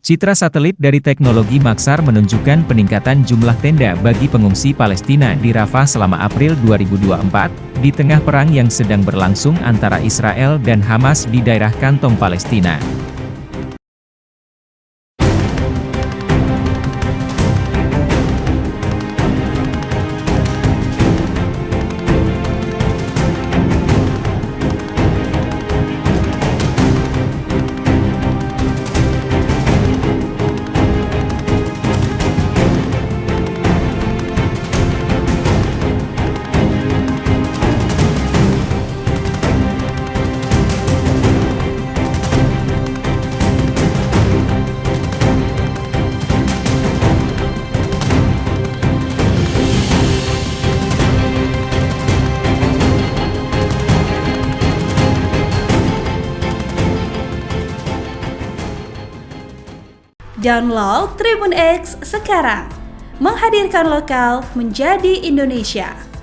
Citra satelit dari teknologi Maxar menunjukkan peningkatan jumlah tenda bagi pengungsi Palestina di Rafah selama April 2024, di tengah perang yang sedang berlangsung antara Israel dan Hamas di daerah kantong Palestina. Download Tribun X sekarang, menghadirkan lokal menjadi Indonesia.